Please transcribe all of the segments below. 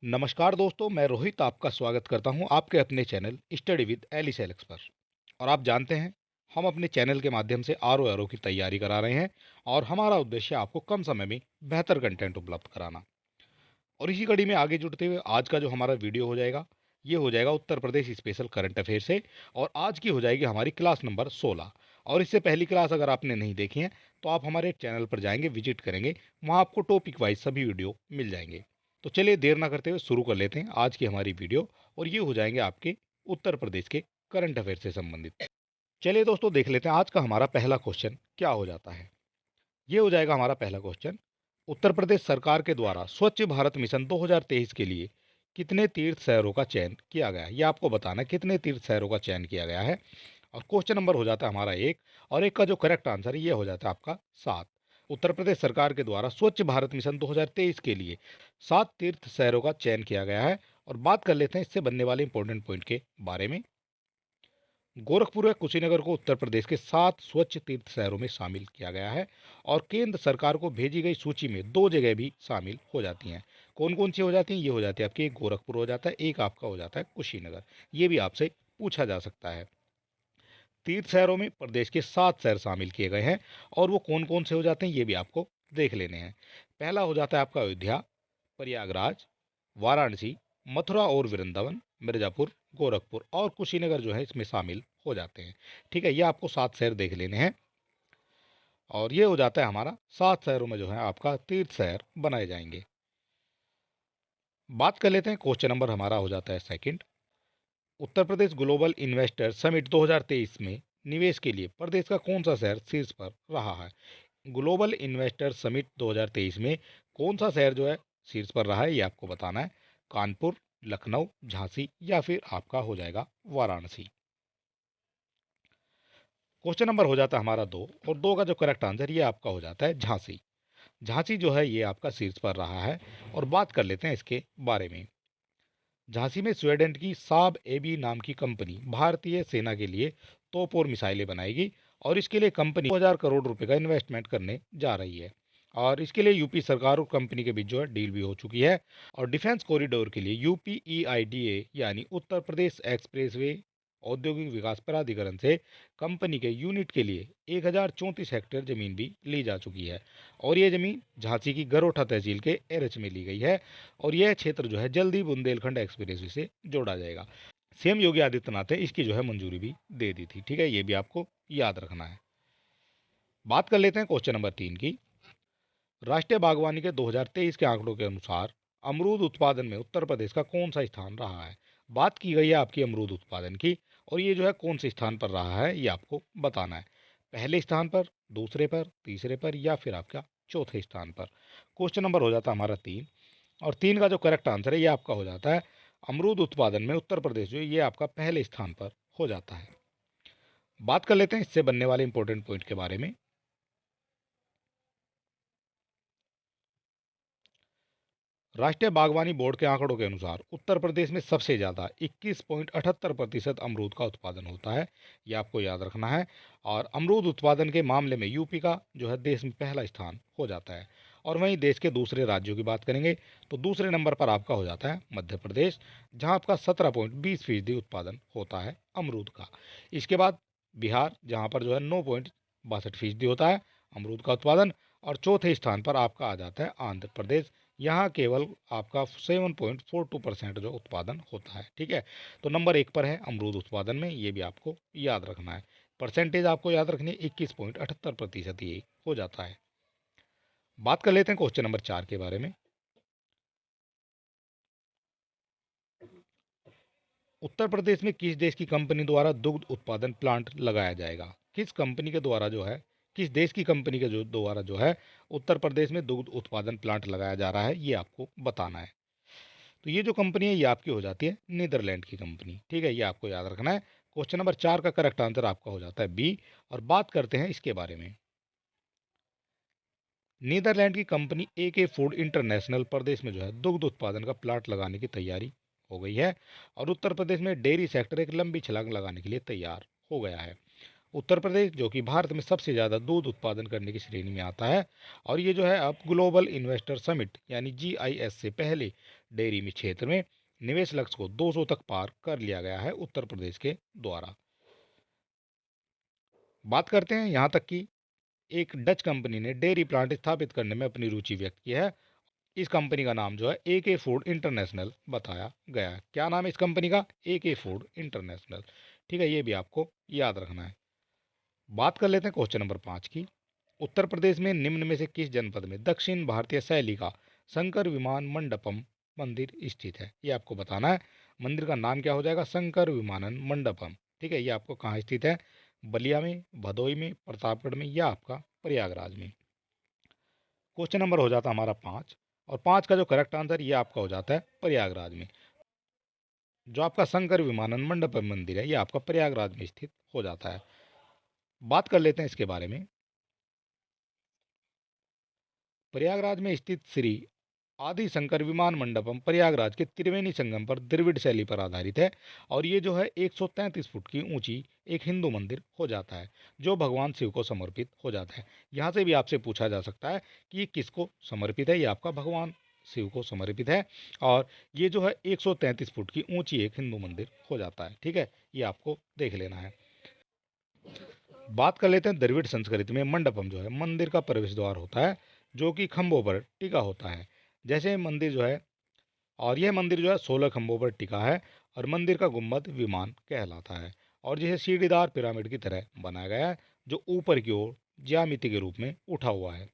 नमस्कार दोस्तों, मैं रोहित आपका स्वागत करता हूं आपके अपने चैनल स्टडी विद एली सेलेक्स पर। और आप जानते हैं, हम अपने चैनल के माध्यम से आर की तैयारी करा रहे हैं और हमारा उद्देश्य आपको कम समय में बेहतर कंटेंट उपलब्ध कराना। और इसी कड़ी में आगे जुड़ते हुए आज का जो हमारा वीडियो हो जाएगा, ये हो जाएगा Uttar Pradesh special current affair से। और आज की हो जाएगी हमारी क्लास नंबर 16। और इससे पहली क्लास अगर आपने नहीं देखी है तो आप हमारे चैनल पर जाएंगे, विजिट करेंगे, वहाँ आपको टॉपिक वाइज सभी वीडियो मिल जाएंगे। तो चलिए देर ना करते हुए शुरू कर लेते हैं आज की हमारी वीडियो। और ये हो जाएंगे आपके उत्तर प्रदेश के करंट अफेयर से संबंधित। चलिए दोस्तों, देख लेते हैं आज का हमारा पहला क्वेश्चन क्या हो जाता है। ये हो जाएगा हमारा पहला क्वेश्चन। उत्तर प्रदेश सरकार के द्वारा स्वच्छ भारत मिशन 2023 के लिए कितने तीर्थ शहरों का चयन किया गया है, ये आपको बताना है कितने तीर्थ शहरों का चयन किया गया है। और क्वेश्चन नंबर हो जाता है हमारा एक, और एक का जो करेक्ट आंसर है ये हो जाता है आपका 7। उत्तर प्रदेश सरकार के द्वारा स्वच्छ भारत मिशन 2023 के लिए 7 तीर्थ शहरों का चयन किया गया है। और बात कर लेते हैं इससे बनने वाले इंपॉर्टेंट पॉइंट के बारे में। गोरखपुर व कुशीनगर को उत्तर प्रदेश के 7 स्वच्छ तीर्थ शहरों में शामिल किया गया है। और केंद्र सरकार को भेजी गई सूची में 2 जगह भी शामिल हो जाती हैं। कौन कौन सी हो जाती हैं? ये हो जाती है आपकी, एक गोरखपुर हो जाता है, एक आपका हो जाता है कुशीनगर। ये भी आपसे पूछा जा सकता है। तीर्थ शहरों में प्रदेश के 7 शहर शामिल किए गए हैं। और वो कौन कौन से हो जाते हैं ये भी आपको देख लेने हैं। पहला हो जाता है आपका अयोध्या, प्रयागराज, वाराणसी, मथुरा और वृंदावन, मिर्जापुर, गोरखपुर और कुशीनगर जो है इसमें शामिल हो जाते हैं। ठीक है, ये आपको 7 शहर देख लेने हैं। और ये हो जाता है हमारा 7 शहरों में जो है आपका तीर्थ शहर बनाए जाएंगे। बात कर लेते हैं, क्वेश्चन नंबर हमारा हो जाता है second. Uttar Pradesh global investor summit 2023 में निवेश के लिए प्रदेश का कौन सा शहर शीर्ष पर रहा है? ग्लोबल इन्वेस्टर समिट 2023 में कौन सा शहर जो है शीर्ष पर रहा है, ये आपको बताना है। कानपुर, लखनऊ, झांसी या फिर आपका हो जाएगा वाराणसी। क्वेश्चन नंबर हो जाता है हमारा 2, और 2 का जो करेक्ट आंसर ये आपका हो जाता है झांसी। झांसी जो है ये आपका शीर्ष पर रहा है। और बात कर लेते हैं इसके बारे में। झांसी में स्वीडन की साब एबी नाम की कंपनी भारतीय सेना के लिए तोप और मिसाइलें बनाएगी। और इसके लिए कंपनी 2,000 करोड़ रुपए का इन्वेस्टमेंट करने जा रही है। और इसके लिए यूपी सरकार और कंपनी के बीच जो है डील भी हो चुकी है। और डिफेंस कॉरिडोर के लिए यूपीईआईडीए यानी उत्तर प्रदेश एक्सप्रेसवे औद्योगिक विकास प्राधिकरण से कंपनी के यूनिट के लिए 1,034 हेक्टेयर जमीन भी ली जा चुकी है। और ये जमीन झांसी की गरोठा तहसील के एरच में ली गई है। और यह क्षेत्र जो है जल्दी बुंदेलखंड एक्सप्रेसवे से जोड़ा जाएगा। सीएम योगी आदित्यनाथ ने इसकी जो है मंजूरी भी दे दी थी। ठीक है, ये भी आपको याद रखना है। बात कर लेते हैं क्वेश्चन नंबर 3 की। राष्ट्रीय बागवानी के 2023 के आंकड़ों के अनुसार अमरूद उत्पादन में उत्तर प्रदेश का कौन सा स्थान रहा है? बात की गई है आपकी अमरूद उत्पादन की, और ये जो है कौन से स्थान पर रहा है ये आपको बताना है। पहले स्थान पर, दूसरे पर, तीसरे पर या फिर आपका चौथे स्थान पर। क्वेश्चन नंबर हो जाता है हमारा 3, और 3 का जो करेक्ट आंसर है ये आपका हो जाता है अमरूद उत्पादन में उत्तर प्रदेश जो है ये आपका पहले स्थान पर हो जाता है। बात कर लेते हैं इससे बनने वाले इंपॉर्टेंट पॉइंट के बारे में। राष्ट्रीय बागवानी बोर्ड के आंकड़ों के अनुसार उत्तर प्रदेश में सबसे ज़्यादा 21.78% अमरूद का उत्पादन होता है। ये आपको याद रखना है। और अमरूद उत्पादन के मामले में यूपी का जो है देश में पहला स्थान हो जाता है। और वहीं देश के दूसरे राज्यों की बात करेंगे तो दूसरे नंबर पर आपका हो जाता है मध्य प्रदेश, जहां आपका 17.20% उत्पादन होता है अमरूद का। इसके बाद बिहार, जहां पर जो है 9.62% होता है अमरूद का उत्पादन। और चौथे स्थान पर आपका आ जाता है आंध्र प्रदेश, यहाँ केवल आपका 7.42% जो उत्पादन होता है। ठीक है, तो नंबर 1 पर है अमरूद उत्पादन में, ये भी आपको याद रखना है। परसेंटेज आपको याद रखनी है, 21.78% ये हो जाता है। बात कर लेते हैं क्वेश्चन नंबर 4 के बारे में। उत्तर प्रदेश में किस देश की कंपनी द्वारा दुग्ध उत्पादन प्लांट लगाया जाएगा? किस कंपनी के द्वारा जो है, किस देश की कंपनी के जो द्वारा जो है उत्तर प्रदेश में दुग्ध उत्पादन प्लांट लगाया जा रहा है, ये आपको बताना है। तो ये जो कंपनी है ये आपकी हो जाती है नीदरलैंड की कंपनी। ठीक है, ये आपको याद रखना है। क्वेश्चन नंबर 4 का करेक्ट आंसर आपका हो जाता है बी। और बात करते हैं इसके बारे में। नीदरलैंड की कंपनी AK फूड इंटरनेशनल प्रदेश में जो है दुग्ध उत्पादन का प्लांट लगाने की तैयारी हो गई है। और उत्तर प्रदेश में डेयरी सेक्टर एक लंबी छलांग लगाने के लिए तैयार हो गया है। उत्तर प्रदेश जो कि भारत में सबसे ज़्यादा दूध उत्पादन करने की श्रेणी में आता है, और ये जो है अब ग्लोबल इन्वेस्टर समिट यानी GIS से पहले डेयरी में क्षेत्र में निवेश लक्ष्य को 200 तक पार कर लिया गया है उत्तर प्रदेश के द्वारा। बात करते हैं यहाँ तक कि एक डच कंपनी ने डेयरी प्लांट स्थापित करने में अपनी रुचि व्यक्त की है। इस कंपनी का नाम जो है AK फूड इंटरनेशनल बताया गया है। क्या नाम है इस कंपनी का? AK food international. ठीक है, ये भी आपको याद रखना है। बात कर लेते हैं क्वेश्चन नंबर 5 की। उत्तर प्रदेश में निम्न में से किस जनपद में दक्षिण भारतीय शैली का शंकर विमान मंडपम मंदिर स्थित है? ये आपको बताना है। मंदिर का नाम क्या हो जाएगा? शंकर विमानन मंडपम। ठीक है, ये आपको कहाँ स्थित है? बलिया में, भदोई में, प्रतापगढ़ में या आपका प्रयागराज में। क्वेश्चन नंबर हो जाता है हमारा 5, और 5 का जो करेक्ट आंसर ये आपका हो जाता है प्रयागराज में। जो आपका शंकर विमानन मंडपम मंदिर है ये आपका प्रयागराज में स्थित हो जाता है। बात कर लेते हैं इसके बारे में। प्रयागराज में स्थित श्री आदि शंकर विमान मंडपम प्रयागराज के त्रिवेणी संगम पर द्रविड़ शैली पर आधारित है, और ये जो है 133 फुट की ऊंची एक हिंदू मंदिर हो जाता है जो भगवान शिव को समर्पित हो जाता है। यहाँ से भी आपसे पूछा जा सकता है कि ये किसको समर्पित है? ये आपका भगवान शिव को समर्पित है, और ये जो है 133 फुट की ऊंची एक हिंदू मंदिर हो जाता है। ठीक है, ये आपको देख लेना है। बात कर लेते हैं द्रविड़ संस्कृति में मंडपम जो है मंदिर का प्रवेश द्वार होता है जो कि खंभों पर टिका होता है। जैसे मंदिर जो है, और यह मंदिर जो है 16 खंभों पर टिका है, और मंदिर का गुम्बद विमान कहलाता है, और जिसे सीढ़ीदार पिरामिड की तरह बनाया गया है जो ऊपर की ओर ज्यामिति के रूप में उठा हुआ है।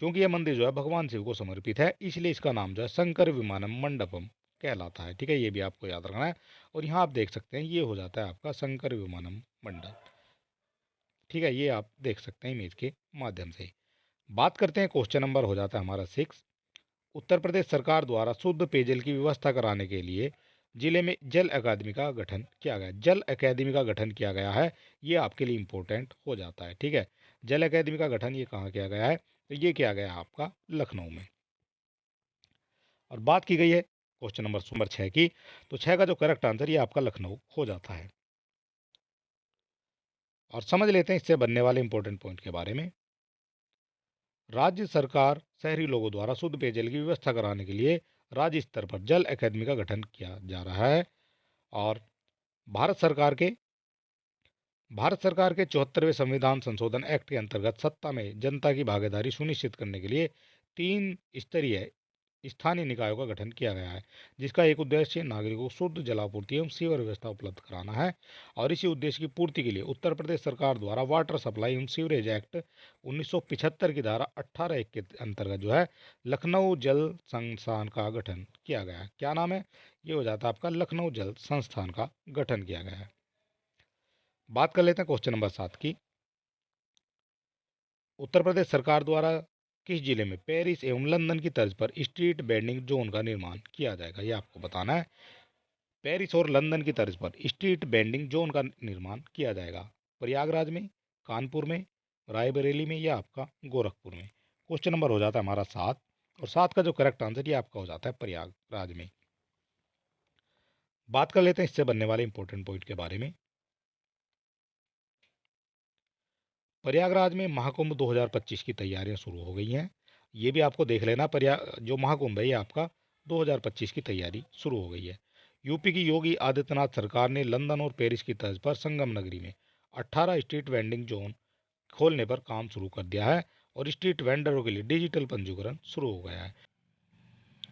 क्योंकि यह मंदिर जो है भगवान शिव को समर्पित है, इसलिए इसका नाम जो है शंकर विमानम मंडपम कहलाता है। ठीक है, ये भी आपको याद रखना है। और यहाँ आप देख सकते हैं ये हो जाता है आपका शंकर विमानम मंडप। ठीक है, ये आप देख सकते हैं इमेज के माध्यम से। बात करते हैं क्वेश्चन नंबर हो जाता है हमारा 6। उत्तर प्रदेश सरकार द्वारा शुद्ध पेयजल की व्यवस्था कराने के लिए जिले में जल अकादमी का गठन किया गया। जल अकादमी का गठन किया गया है, ये आपके लिए इंपॉर्टेंट हो जाता है। ठीक है, जल अकादमी का गठन ये कहाँ किया गया है? तो ये किया गया है आपका लखनऊ में। और बात की गई है क्वेश्चन नंबर 6 की, तो 6 का जो करेक्ट आंसर ये आपका लखनऊ हो जाता है। और समझ लेते हैं इससे बनने वाले इंपॉर्टेंट पॉइंट के बारे में। राज्य सरकार शहरी लोगों द्वारा शुद्ध पेयजल की व्यवस्था कराने के लिए राज्य स्तर पर जल अकादमी का गठन किया जा रहा है, और भारत सरकार के 74वें संविधान संशोधन एक्ट के अंतर्गत सत्ता में जनता की भागीदारी सुनिश्चित करने के लिए 3 स्तरीय स्थानीय निकायों का गठन किया गया है, जिसका एक उद्देश्य नागरिकों को शुद्ध जलापूर्ति एवं सीवर व्यवस्था उपलब्ध कराना है। और इसी उद्देश्य की पूर्ति के लिए उत्तर प्रदेश सरकार द्वारा वाटर सप्लाई एवं सीवरेज एक्ट 1975 की धारा 18(1) के अंतर्गत जो है लखनऊ जल संस्थान का गठन किया गया है। क्या नाम है? ये हो जाता है आपका लखनऊ जल संस्थान का गठन किया गया है। बात कर लेते हैं क्वेश्चन नंबर 7 की। उत्तर प्रदेश सरकार द्वारा किस जिले में पेरिस एवं लंदन की तर्ज पर स्ट्रीट वेंडिंग जोन का निर्माण किया जाएगा? ये आपको बताना है। पेरिस और लंदन की तर्ज पर स्ट्रीट वेंडिंग जोन का निर्माण किया जाएगा। प्रयागराज में, कानपुर में, रायबरेली में या आपका गोरखपुर में। क्वेश्चन नंबर हो जाता है हमारा 7, और 7 का जो करेक्ट आंसर ये आपका हो जाता है प्रयागराज में। बात कर लेते हैं इससे बनने वाले इंपॉर्टेंट पॉइंट के बारे में। प्रयागराज में महाकुंभ 2025 की तैयारियां शुरू हो गई हैं। ये भी आपको देख लेना। जो महाकुंभ है ये आपका 2025 की तैयारी शुरू हो गई है। यूपी की योगी आदित्यनाथ सरकार ने लंदन और पेरिस की तर्ज पर संगम नगरी में 18 स्ट्रीट वेंडिंग जोन खोलने पर काम शुरू कर दिया है, और स्ट्रीट वेंडरों के लिए डिजिटल पंजीकरण शुरू हो गया है,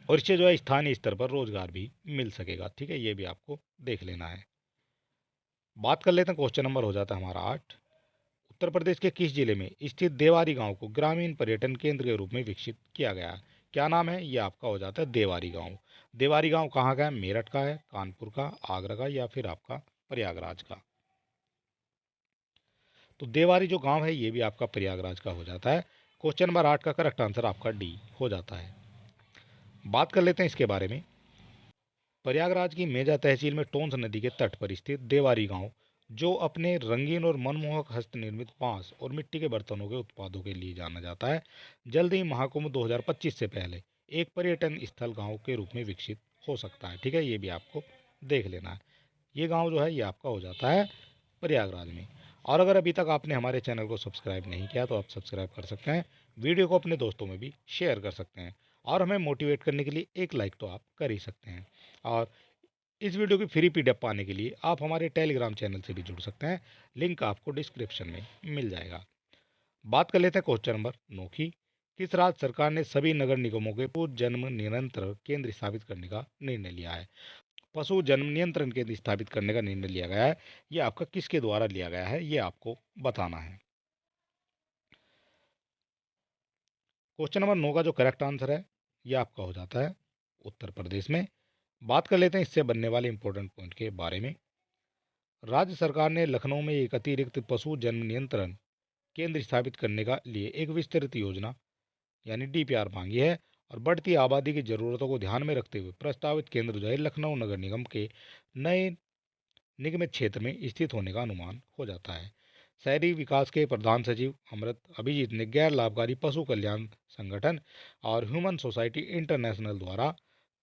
और इससे जो है स्थानीय स्तर पर रोजगार भी मिल सकेगा। ठीक है, ये भी आपको देख लेना है। बात कर लेते हैं क्वेश्चन नंबर हो जाता है हमारा 8। उत्तर प्रदेश के किस जिले में स्थित देवारी गांव को ग्रामीण पर्यटन केंद्र के रूप में विकसित किया गया है? क्या नाम है? ये आपका हो जाता है देवारी गांव। देवारी गांव कहाँ का है? मेरठ का है, कानपुर का, आगरा का या फिर आपका प्रयागराज का? तो देवारी जो गांव है ये भी आपका प्रयागराज का हो जाता है। क्वेश्चन नंबर 8 का करेक्ट आंसर आपका डी हो जाता है। बात कर लेते हैं इसके बारे में। प्रयागराज की मेजा तहसील में टोंस नदी के तट पर स्थित देवारी गांव, जो अपने रंगीन और मनमोहक हस्त निर्मित बांस और मिट्टी के बर्तनों के उत्पादों के लिए जाना जाता है, जल्द ही महाकुंभ 2025 से पहले एक पर्यटन स्थल गांव के रूप में विकसित हो सकता है। ठीक है, ये भी आपको देख लेना है। ये गांव जो है ये आपका हो जाता है प्रयागराज में। और अगर अभी तक आपने हमारे चैनल को सब्सक्राइब नहीं किया तो आप सब्सक्राइब कर सकते हैं, वीडियो को अपने दोस्तों में भी शेयर कर सकते हैं और हमें मोटिवेट करने के लिए एक लाइक तो आप कर ही सकते हैं। और इस वीडियो की फ्री पीडीएफ पाने के लिए आप हमारे टेलीग्राम चैनल से भी जुड़ सकते हैं, लिंक आपको डिस्क्रिप्शन में मिल जाएगा। बात कर लेते हैं क्वेश्चन नंबर 9 की। किस राज्य सरकार ने सभी नगर निगमों के पशु जन्म नियंत्रण केंद्र स्थापित करने का निर्णय लिया है? पशु जन्म नियंत्रण केंद्र स्थापित करने का निर्णय लिया गया है, ये आपका किसके द्वारा लिया गया है, ये आपको बताना है। क्वेश्चन नंबर 9 का जो करेक्ट आंसर है ये आपका हो जाता है उत्तर प्रदेश में। बात कर लेते हैं इससे बनने वाले इंपॉर्टेंट पॉइंट के बारे में। राज्य सरकार ने लखनऊ में एक अतिरिक्त पशु जन्म नियंत्रण केंद्र स्थापित करने का लिए एक विस्तृत योजना यानी डीपीआर मांगी है और बढ़ती आबादी की जरूरतों को ध्यान में रखते हुए प्रस्तावित केंद्र जो है लखनऊ नगर निगम के नए निगमित क्षेत्र में स्थित होने का अनुमान हो जाता है। शहरी विकास के प्रधान सचिव अमृत अभिजीत ने गैर लाभकारी पशु कल्याण संगठन और ह्यूमन सोसाइटी इंटरनेशनल द्वारा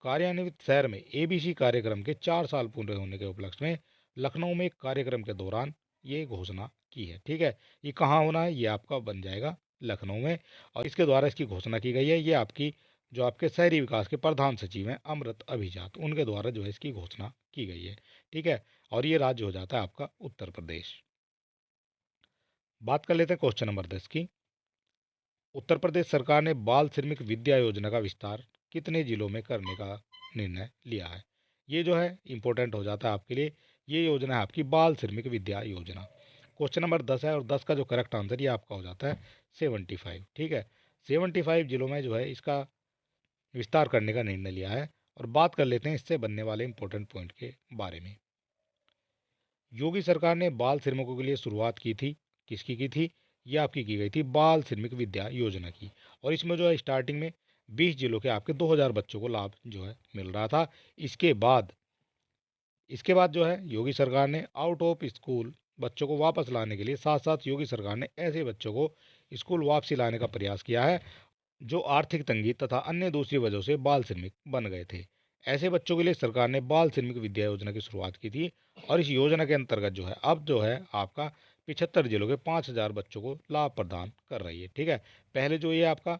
कार्यान्वित शहर में एबीसी कार्यक्रम के 4 साल पूरे होने के उपलक्ष्य में लखनऊ में एक कार्यक्रम के दौरान ये घोषणा की है। ठीक है, ये कहाँ होना है, ये आपका बन जाएगा लखनऊ में और इसके द्वारा इसकी घोषणा की गई है। ये आपकी जो आपके शहरी विकास के प्रधान सचिव हैं अमृत अभिजात, उनके द्वारा जो है इसकी घोषणा की गई है। ठीक है, और ये राज्य हो जाता है आपका उत्तर प्रदेश। बात कर लेते हैं क्वेश्चन नंबर 10 की। उत्तर प्रदेश सरकार ने बाल श्रमिक विद्या योजना का विस्तार कितने जिलों में करने का निर्णय लिया है? ये जो है इंपॉर्टेंट हो जाता है आपके लिए। ये योजना है आपकी बाल श्रमिक विद्या योजना। क्वेश्चन नंबर 10 है और 10 का जो करेक्ट आंसर ये आपका हो जाता है 75। ठीक है, 75 जिलों में जो है इसका विस्तार करने का निर्णय लिया है। और बात कर लेते हैं इससे बनने वाले इंपॉर्टेंट पॉइंट के बारे में। योगी सरकार ने बाल श्रमिकों के लिए शुरुआत की थी, किसकी की थी? ये आपकी की गई थी बाल श्रमिक विद्या योजना की। और इसमें जो है स्टार्टिंग में 20 जिलों के आपके 2000 बच्चों को लाभ जो है मिल रहा था। इसके बाद जो है योगी सरकार ने आउट ऑफ स्कूल बच्चों को वापस लाने के लिए साथ साथ योगी सरकार ने ऐसे बच्चों को स्कूल वापसी लाने का प्रयास किया है जो आर्थिक तंगी तथा अन्य दूसरी वजहों से बाल श्रमिक बन गए थे। ऐसे बच्चों के लिए सरकार ने बाल श्रमिक विद्या योजना की शुरुआत की थी और इस योजना के अंतर्गत जो है अब जो है आपका 75 जिलों के 5000 बच्चों को लाभ प्रदान कर रही है। ठीक है, पहले जो ये आपका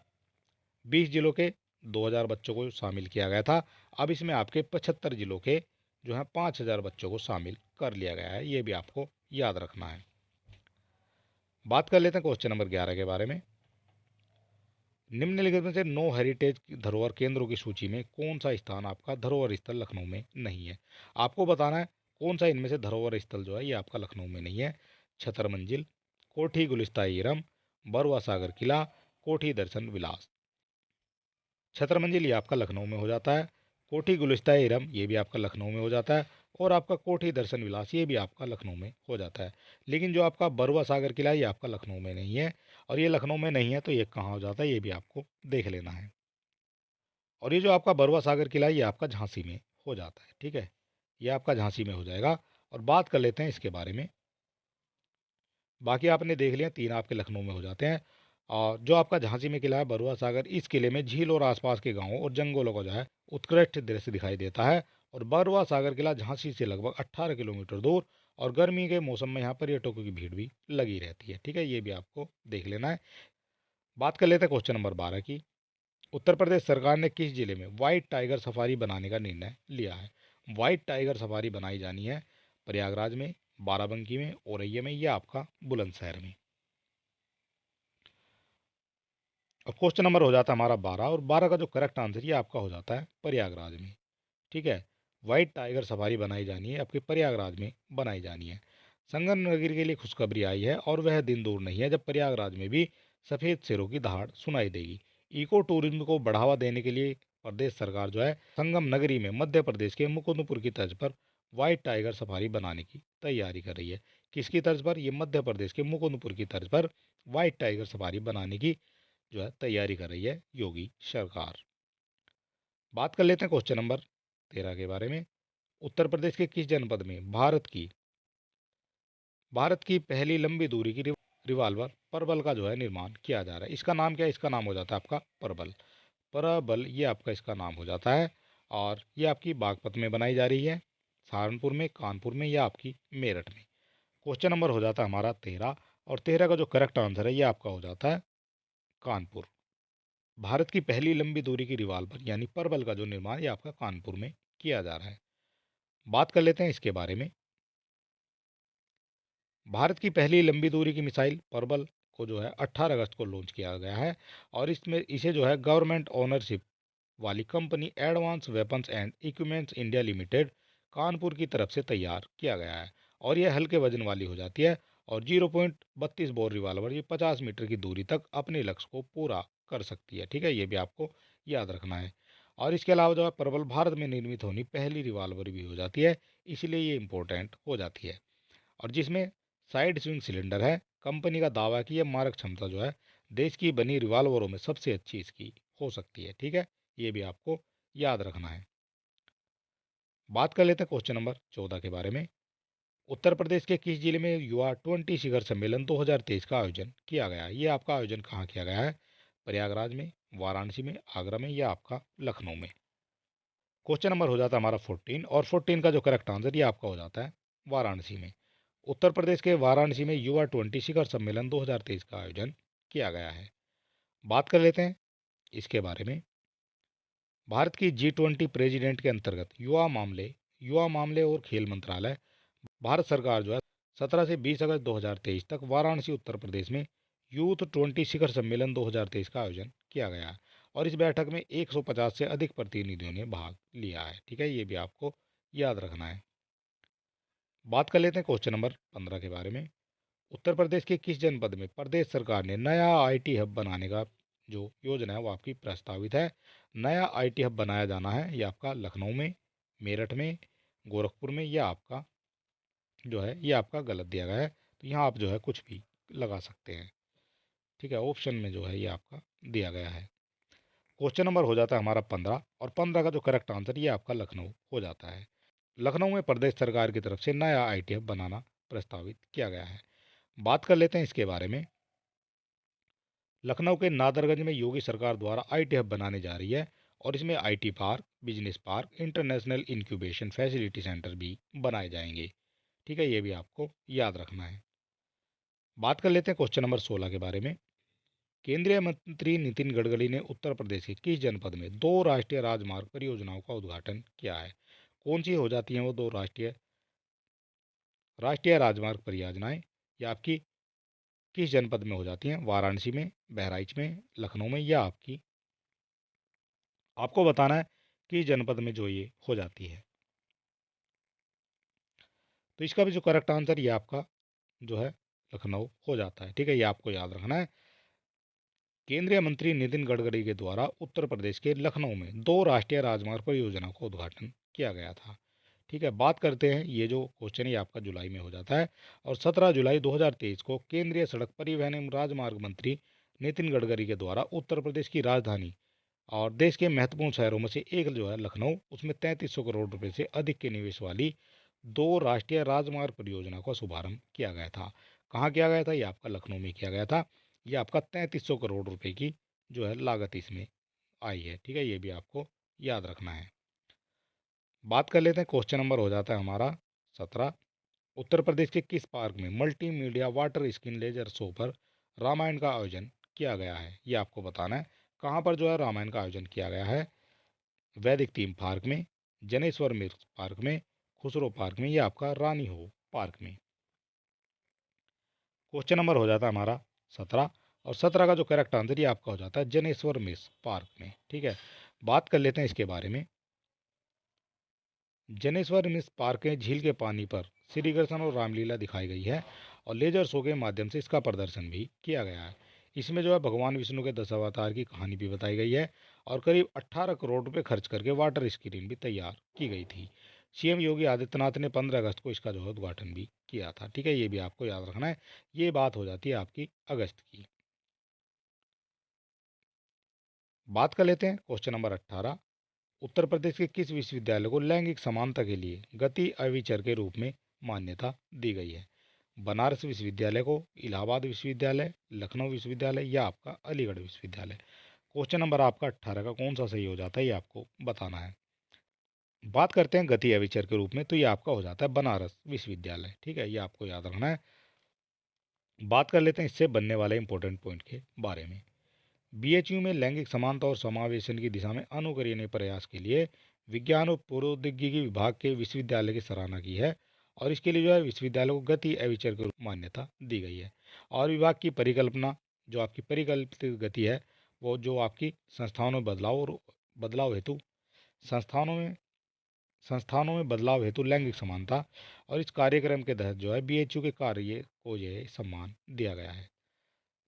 20 जिलों के 2000 बच्चों को शामिल किया गया था, अब इसमें आपके 75 जिलों के जो है 5000 बच्चों को शामिल कर लिया गया है। ये भी आपको याद रखना है। बात कर लेते हैं क्वेश्चन नंबर 11 के बारे में। निम्नलिखित में से नो हेरिटेज धरोहर केंद्रों की सूची में कौन सा स्थान आपका धरोहर स्थल लखनऊ में नहीं है? आपको बताना है कौन सा इनमें से धरोहर स्थल जो है ये आपका लखनऊ में नहीं है। छतर मंजिल, कोठी गुलिस्ता इरम, बरुआ सागर किला, कोठी दर्शन विलास। छतर मंजिल ये आपका लखनऊ में हो जाता है, कोठी गुलिस्ता इरम ये भी आपका लखनऊ में हो जाता है और आपका कोठी दर्शन विलास ये भी आपका लखनऊ में हो जाता है। लेकिन जो आपका बरुआ सागर किला ये आपका लखनऊ में नहीं है और ये लखनऊ में नहीं है तो ये कहाँ हो जाता है ये भी आपको देख लेना है। और ये जो आपका बरुआ सागर किला ये आपका झांसी में हो जाता है। ठीक है, ये आपका झांसी में हो जाएगा। और बात कर लेते हैं इसके बारे में। बाकी आपने देख लिया, 3 आपके लखनऊ में हो जाते हैं। और जो आपका झांसी में किला है बरुआ सागर, इस किले में झील और आसपास के गांवों और जंगलों का जो है उत्कृष्ट दृश्य दिखाई देता है। और बरुआ सागर किला झांसी से लगभग 18 किलोमीटर दूर और गर्मी के मौसम में यहाँ पर्यटकों की भीड़ भी लगी रहती है। ठीक है, ये भी आपको देख लेना है। बात कर लेते हैं क्वेश्चन नंबर 12 की। उत्तर प्रदेश सरकार ने किस जिले में व्हाइट टाइगर सफारी बनाने का निर्णय लिया है? व्हाइट टाइगर सफारी बनाई जानी है प्रयागराज में, बाराबंकी में, औरैया में या आपका बुलंदशहर में। और क्वेश्चन नंबर हो जाता है हमारा 12 और 12 का जो करेक्ट आंसर ये आपका हो जाता है प्रयागराज में। ठीक है, व्हाइट टाइगर सफारी बनाई जानी है आपके प्रयागराज में बनाई जानी है। संगम नगरी के लिए खुशखबरी आई है और वह दिन दूर नहीं है जब प्रयागराज में भी सफ़ेद शेरों की दहाड़ सुनाई देगी। इको टूरिज्म को बढ़ावा देने के लिए प्रदेश सरकार जो है संगम नगरी में मध्य प्रदेश के मुकुंदपुर की तर्ज पर व्हाइट टाइगर सफारी बनाने की तैयारी कर रही है। किसकी तर्ज पर? ये मध्य प्रदेश के मुकुंदपुर की तर्ज पर व्हाइट टाइगर सफारी बनाने की जो है तैयारी कर रही है योगी सरकार। बात कर लेते हैं क्वेश्चन नंबर 13 के बारे में। उत्तर प्रदेश के किस जनपद में भारत की पहली लंबी दूरी की रिवाल्वर परबल का जो है निर्माण किया जा रहा है? इसका नाम क्या है? इसका नाम हो जाता है आपका परबल। परबल ये आपका इसका नाम हो जाता है और ये आपकी बागपत में बनाई जा रही है, सहारनपुर में, कानपुर में या आपकी मेरठ में। क्वेश्चन नंबर हो जाता है हमारा 13, और 13 का जो करेक्ट आंसर है ये आपका हो जाता है कानपुर। भारत की पहली लंबी दूरी की रिवाल्वर यानी परबल का जो निर्माण ये आपका कानपुर में किया जा रहा है। बात कर लेते हैं इसके बारे में। भारत की पहली लंबी दूरी की मिसाइल परबल को जो है 18 अगस्त को लॉन्च किया गया है, और इसमें इसे जो है गवर्नमेंट ओनरशिप वाली company advance weapons and equipments India limited Kanpur की तरफ से तैयार किया गया है, और यह हल्के वजन वाली हो जाती है, और 0.32 बोर रिवाल्वर ये 50 मीटर की दूरी तक अपने लक्ष्य को पूरा कर सकती है। ठीक है, ये भी आपको याद रखना है। और इसके अलावा जो है प्रबल भारत में निर्मित होनी पहली रिवाल्वर भी हो जाती है, इसलिए ये इंपॉर्टेंट हो जाती है। और जिसमें साइड स्विंग सिलेंडर है। कंपनी का दावा है कि यह मारक क्षमता जो है देश की बनी रिवाल्वरों में सबसे अच्छी इसकी हो सकती है। ठीक है, ये भी आपको याद रखना है। बात कर लेते हैं क्वेश्चन नंबर 14 के बारे में। उत्तर प्रदेश के किस जिले में युवा 20 शिखर सम्मेलन 2023 का आयोजन किया गया है? ये आपका आयोजन कहाँ किया गया है? प्रयागराज में, वाराणसी में, आगरा में, या आपका लखनऊ में? क्वेश्चन नंबर हो जाता है हमारा 14, और 14 का जो करेक्ट आंसर ये आपका हो जाता है वाराणसी में। उत्तर प्रदेश के वाराणसी में युवा 20 शिखर सम्मेलन 2023 का आयोजन किया गया है। बात कर लेते हैं इसके बारे में। भारत की G20 प्रेसिडेंट के अंतर्गत युवा मामले और खेल मंत्रालय, भारत सरकार जो है 17 से 20 अगस्त 2023 तक वाराणसी उत्तर प्रदेश में यूथ 20 शिखर सम्मेलन 2023 का आयोजन किया गया है, और इस बैठक में 150 से अधिक प्रतिनिधियों ने भाग लिया है। ठीक है, ये भी आपको याद रखना है। बात कर लेते हैं क्वेश्चन नंबर 15 के बारे में। उत्तर प्रदेश के किस जनपद में प्रदेश सरकार ने नया आईटी हब बनाने का जो योजना है वो आपकी प्रस्तावित है? नया आईटी हब बनाया जाना है, ये आपका लखनऊ में, मेरठ में, गोरखपुर में, या आपका जो है ये आपका गलत दिया गया है, तो यहाँ आप जो है कुछ भी लगा सकते हैं। ठीक है, ऑप्शन में जो है ये आपका दिया गया है। क्वेश्चन नंबर हो जाता है हमारा 15, और 15 का जो करेक्ट आंसर ये आपका लखनऊ हो जाता है। लखनऊ में प्रदेश सरकार की तरफ से नया आईटी हब बनाना प्रस्तावित किया गया है। बात कर लेते हैं इसके बारे में। लखनऊ के नादरगंज में योगी सरकार द्वारा आईटी हब बनाने जा रही है, और इसमें IT park, business park, international incubation facility centre भी बनाए जाएंगे। ठीक है, ये भी आपको याद रखना है। बात कर लेते हैं क्वेश्चन नंबर 16 के बारे में। केंद्रीय मंत्री नितिन गडकरी ने उत्तर प्रदेश के किस जनपद में दो राष्ट्रीय राजमार्ग परियोजनाओं का उद्घाटन किया है? कौन सी हो जाती हैं वो दो राष्ट्रीय राष्ट्रीय राजमार्ग परियोजनाएं? ये आपकी किस जनपद में हो जाती हैं? वाराणसी में, बहराइच में, लखनऊ में, या आपकी आपको बताना है कि जनपद में जो ये हो जाती है। तो इसका भी जो करेक्ट आंसर ये आपका जो है लखनऊ हो जाता है। ठीक है, ये आपको याद रखना है। केंद्रीय मंत्री नितिन गडकरी के द्वारा उत्तर प्रदेश के लखनऊ में दो राष्ट्रीय राजमार्ग परियोजना का उद्घाटन किया गया था। ठीक है, बात करते हैं ये जो क्वेश्चन है ये आपका जुलाई में हो जाता है, और 17 जुलाई 2023 को केंद्रीय सड़क परिवहन एवं राजमार्ग मंत्री नितिन गडकरी के द्वारा उत्तर प्रदेश की राजधानी और देश के महत्वपूर्ण शहरों में से एक जो है लखनऊ, उसमें 3300 करोड़ रुपए से अधिक के निवेश वाली दो राष्ट्रीय राजमार्ग परियोजना का शुभारंभ किया गया था। कहाँ किया गया था? ये आपका लखनऊ में किया गया था। ये आपका 3300 करोड़ रुपए की जो है लागत इसमें आई है। ठीक है, ये भी आपको याद रखना है। बात कर लेते हैं क्वेश्चन नंबर हो जाता है हमारा 17। उत्तर प्रदेश के किस पार्क में multi media water screen laser show पर रामायण का आयोजन किया गया है? ये आपको बताना है कहाँ पर जो है रामायण का आयोजन किया गया है। वैदिक थीम पार्क में, जनेश्वर मिर्च पार्क में, खुसरो पार्क में, या आपका रानी हो पार्क में? क्वेश्चन नंबर हो जाता है हमारा 17, और 17 का जो करेक्ट आंसर ये आपका हो जाता है जनेश्वर मिर्च पार्क में। ठीक है, बात कर लेते हैं इसके बारे में। जनेश्वर मिस पार्क के झील के पानी पर श्री कृष्ण और रामलीला दिखाई गई है, और लेजर शो के माध्यम से इसका प्रदर्शन भी किया गया है। इसमें जो है भगवान विष्णु के 10 अवतार की कहानी भी बताई गई है, और करीब 18 करोड़ रुपए खर्च करके वाटर स्क्रीन भी तैयार की गई थी। सीएम योगी आदित्यनाथ ने 15 अगस्त को इसका जो है उद्घाटन भी किया था। ठीक है, ये भी आपको याद रखना है। ये बात हो जाती है आपकी अगस्त की। बात कर लेते हैं क्वेश्चन नंबर 18। उत्तर प्रदेश के किस विश्वविद्यालय को लैंगिक समानता के लिए गति अविचर के रूप में मान्यता दी गई है? बनारस विश्वविद्यालय को, इलाहाबाद विश्वविद्यालय, लखनऊ विश्वविद्यालय, या आपका अलीगढ़ विश्वविद्यालय? क्वेश्चन नंबर आपका 18 का कौन सा सही हो जाता है ये आपको बताना है। बात करते हैं गति अविचर के रूप में, तो ये आपका हो जाता है बनारस विश्वविद्यालय। ठीक है, ये आपको याद रखना है। बात कर लेते हैं इससे बनने वाले इंपॉर्टेंट पॉइंट के बारे में। बीएचयू में लैंगिक समानता और समावेशन की दिशा में अनुकरणीय प्रयास के लिए विज्ञान और प्रौद्योगिकी विभाग के विश्वविद्यालय की सराहना की है, और इसके लिए जो है विश्वविद्यालय को गति अविचर के रूप में मान्यता दी गई है। और विभाग की परिकल्पना, जो आपकी परिकल्पित गति है, वो जो आपकी संस्थाओं में बदलाव हेतु संस्थानों में संस्थानों में बदलाव हेतु लैंगिक समानता, और इस कार्यक्रम के तहत जो है बीएचयू के कार्य को यह सम्मान दिया गया है।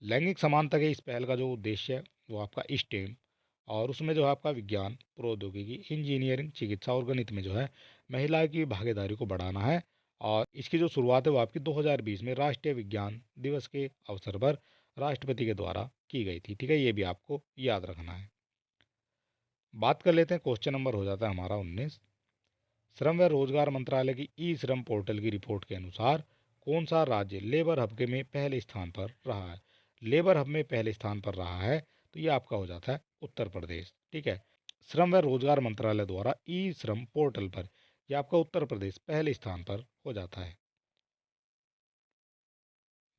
लैंगिक समानता के इस पहल का जो उद्देश्य है वो आपका स्टेम, और उसमें जो है आपका विज्ञान, प्रौद्योगिकी, इंजीनियरिंग, चिकित्सा और गणित में जो है महिला की भागीदारी को बढ़ाना है। और इसकी जो शुरुआत है वो आपकी 2020 में राष्ट्रीय विज्ञान दिवस के अवसर पर राष्ट्रपति के द्वारा की गई थी। ठीक है, ये भी आपको याद रखना है। बात कर लेते हैं, क्वेश्चन नंबर हो जाता है हमारा 19। श्रम व रोजगार मंत्रालय की ई श्रम पोर्टल की रिपोर्ट के अनुसार कौन सा राज्य लेबर हब के में पहले स्थान पर रहा है? लेबर हब में पहले स्थान पर रहा है, तो ये आपका हो जाता है उत्तर प्रदेश। ठीक है, श्रम व रोजगार मंत्रालय द्वारा ई श्रम पोर्टल पर यह आपका उत्तर प्रदेश पहले स्थान पर हो जाता है।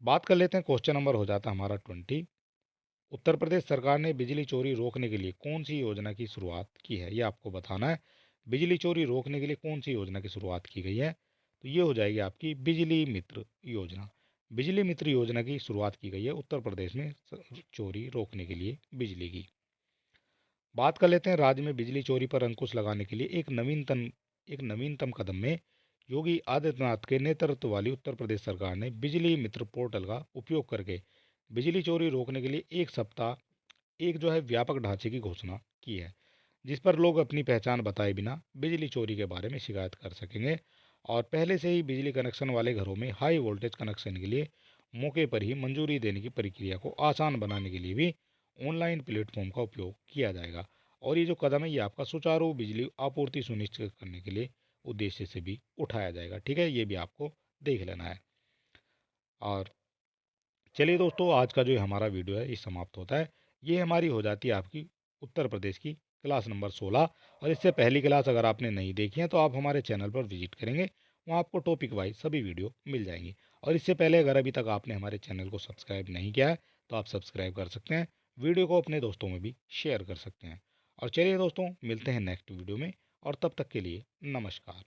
बात कर लेते हैं, क्वेश्चन नंबर हो जाता है हमारा 20। उत्तर प्रदेश सरकार ने बिजली चोरी रोकने के लिए कौन सी योजना की शुरुआत की है? ये आपको बताना है। बिजली चोरी रोकने के लिए कौन सी योजना की शुरुआत की गई है? तो ये हो जाएगी आपकी बिजली मित्र योजना। बिजली मित्र योजना की शुरुआत की गई है उत्तर प्रदेश में चोरी रोकने के लिए बिजली की। बात कर लेते हैं, राज्य में बिजली चोरी पर अंकुश लगाने के लिए एक नवीनतम कदम में योगी आदित्यनाथ के नेतृत्व वाली उत्तर प्रदेश सरकार ने बिजली मित्र पोर्टल का उपयोग करके बिजली चोरी रोकने के लिए एक सप्ताह एक जो है व्यापक ढांचे की घोषणा की है, जिस पर लोग अपनी पहचान बताए बिना बिजली चोरी के बारे में शिकायत कर सकेंगे। और पहले से ही बिजली कनेक्शन वाले घरों में हाई वोल्टेज कनेक्शन के लिए मौके पर ही मंजूरी देने की प्रक्रिया को आसान बनाने के लिए भी ऑनलाइन प्लेटफॉर्म का उपयोग किया जाएगा। और ये जो कदम है ये आपका सुचारू बिजली आपूर्ति सुनिश्चित करने के लिए उद्देश्य से भी उठाया जाएगा। ठीक है, ये भी आपको देख लेना है। और चलिए दोस्तों, आज का जो हमारा वीडियो है ये समाप्त होता है। ये हमारी हो जाती है आपकी उत्तर प्रदेश की क्लास नंबर 16। और इससे पहली क्लास अगर आपने नहीं देखी है तो आप हमारे चैनल पर विजिट करेंगे, वहाँ आपको टॉपिक वाइज सभी वीडियो मिल जाएंगी। और इससे पहले अगर अभी तक आपने हमारे चैनल को सब्सक्राइब नहीं किया है तो आप सब्सक्राइब कर सकते हैं, वीडियो को अपने दोस्तों में भी शेयर कर सकते हैं। और चलिए दोस्तों, मिलते हैं नेक्स्ट वीडियो में, और तब तक के लिए नमस्कार।